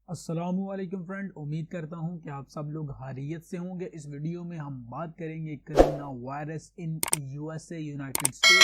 अस्सलामुअलैकुम फ्रेंड, उम्मीद करता हूं कि आप सब लोग खैरियत से होंगे। इस वीडियो में हम बात करेंगे corona virus in USA United state.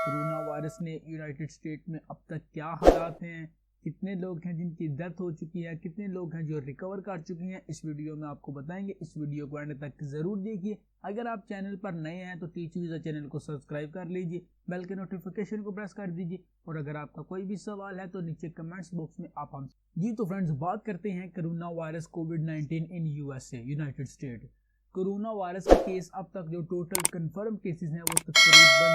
Corona virus ने यूनाइटेड स्टेट में अब तक क्या हालात हैं, कितने लोग हैं जिनकी डेथ हो चुकी है, कितने लोग हैं जो रिकवर कर चुके हैं, इस वीडियो में आपको बताएंगे। इस वीडियो को एंड तक ज़रूर देखिए। अगर आप चैनल पर नए हैं तो टीच वीज़ा चैनल को सब्सक्राइब कर लीजिए, बेल के नोटिफिकेशन को प्रेस कर दीजिए, और अगर आपका कोई भी सवाल है तो नीचे कमेंट्स बॉक्स में आप हमसे जी। तो फ्रेंड्स, बात करते हैं corona virus covid in USA United state. Corona virus के केस अब तक जो टोटल कंफर्म केसेस हैं वो तकरीबन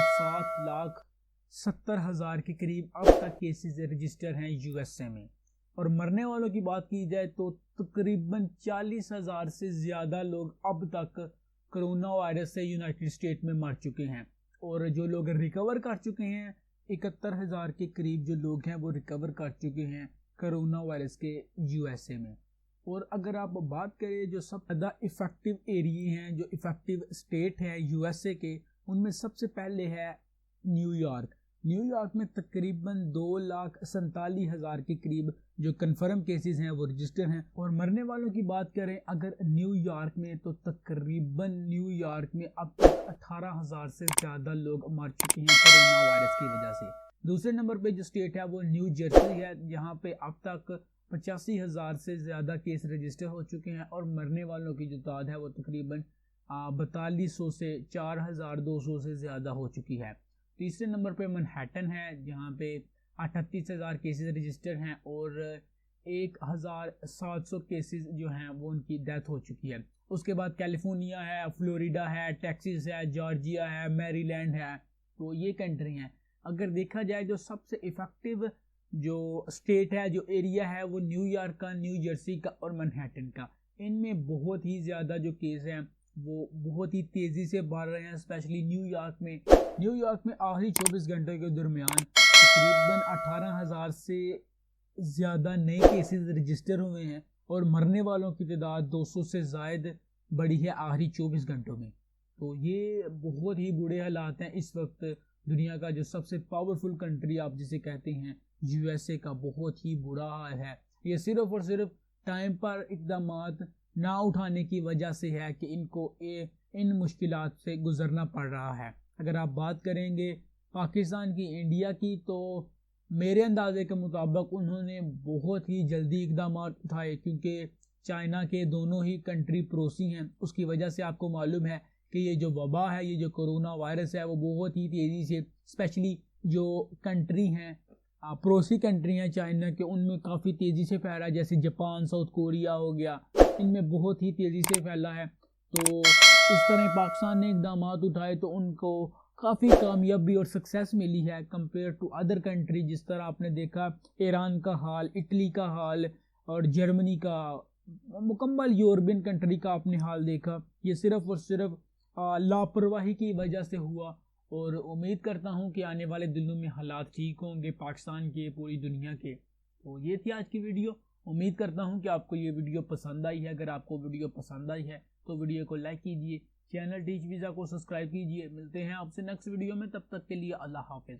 7,70,000 के करीब अब तक केसेस रजिस्टर हैं यूएसए में। और मरने वालों की बात की जाए तो तकरीबन 40,000 से ज़्यादा लोग अब तक कोरोना वायरस से यूनाइटेड स्टेट में मर चुके हैं। और जो लोग रिकवर कर चुके हैं, 71,000 के करीब जो लोग हैं वो रिकवर कर चुके हैं कोरोना वायरस के यूएसए में। और अगर आप बात करें जो सब ज़्यादा इफ़ेक्टिव एरिया हैं, जो इफ़ेक्टिव स्टेट है यूएसए के, उनमें सबसे पहले है न्यूयॉर्क। न्यूयॉर्क में तकरीबन 2,47,000 के करीब जो कन्फर्म केसेस हैं वो रजिस्टर हैं। और मरने वालों की बात करें अगर न्यूयॉर्क में, तो तकरीबन न्यूयॉर्क में अब तक 18,000 से ज़्यादा लोग मर चुके हैं कोरोना वायरस की वजह से। दूसरे नंबर पे जो स्टेट है वो न्यू जर्सी है, जहाँ पे अब तक 85,000 से ज़्यादा केस रजिस्टर हो चुके हैं और मरने वालों की जो तादाद है वो तकरीबन 4200 से 4,200 से ज़्यादा हो चुकी है। तीसरे नंबर पे मैनहट्टन है, जहाँ पे 38,000 केसेस रजिस्टर हैं और 1,700 केसेस जो हैं वो उनकी डेथ हो चुकी है। उसके बाद कैलिफोर्निया है, फ्लोरिडा है, टेक्सास है, जॉर्जिया है, मैरीलैंड है। तो ये कंट्री हैं। अगर देखा जाए जो सबसे इफ़ेक्टिव जो स्टेट है, जो एरिया है, वो न्यूयॉर्क का, न्यू जर्सी का और मैनहट्टन का। इनमें बहुत ही ज़्यादा जो केस हैं वो बहुत ही तेज़ी से बढ़ रहे हैं, स्पेशली न्यूयॉर्क में। न्यूयॉर्क में आखिरी 24 घंटे के दरमियान तकरीबन 18,000 से ज़्यादा नए केसेस रजिस्टर हुए हैं और मरने वालों की तादाद 200 से ज़ायद बढ़ी है आखिरी 24 घंटों में। तो ये बहुत ही बुरे हालात हैं इस वक्त। दुनिया का जो सबसे पावरफुल कंट्री आप जिसे कहते हैं यूएसए का बहुत ही बुरा हाल है। ये सिर्फ और सिर्फ टाइम पर इक़दामात ना उठाने की वजह से है कि इनको इन मुश्किलात से गुजरना पड़ रहा है। अगर आप बात करेंगे पाकिस्तान की, इंडिया की, तो मेरे अंदाजे के मुताबिक उन्होंने बहुत ही जल्दी इक़दामात उठाए, क्योंकि चाइना के दोनों ही कंट्री पड़ोसी हैं। उसकी वजह से आपको मालूम है कि ये जो वबा है, ये जो कोरोना वायरस है, वो बहुत ही तेज़ी से, स्पेशली जो कंट्री हैं पड़ोसी कंट्री हैं चाइना के, उनमें काफ़ी तेज़ी से फैला है। जैसे जापान, साउथ कोरिया हो गया, इनमें बहुत ही तेज़ी से फैला है। तो इस तरह पाकिस्तान ने इक़दाम उठाए तो उनको काफ़ी कामयाबी और सक्सेस मिली है कंपेयर टू अदर कंट्री। जिस तरह आपने देखा ईरान का हाल, इटली का हाल और जर्मनी का, मुकम्मल यूरोपियन कंट्री का आपने हाल देखा। ये सिर्फ़ और सिर्फ लापरवाही की वजह से हुआ। और उम्मीद करता हूँ कि आने वाले दिनों में हालात ठीक होंगे पाकिस्तान के, पूरी दुनिया के। तो ये थी आज की वीडियो। उम्मीद करता हूँ कि आपको ये वीडियो पसंद आई है। अगर आपको वीडियो पसंद आई है तो वीडियो को लाइक कीजिए, चैनल टीच वीज़ा को सब्सक्राइब कीजिए। मिलते हैं आपसे नेक्स्ट वीडियो में, तब तक के लिए अल्लाह हाफ़िज़।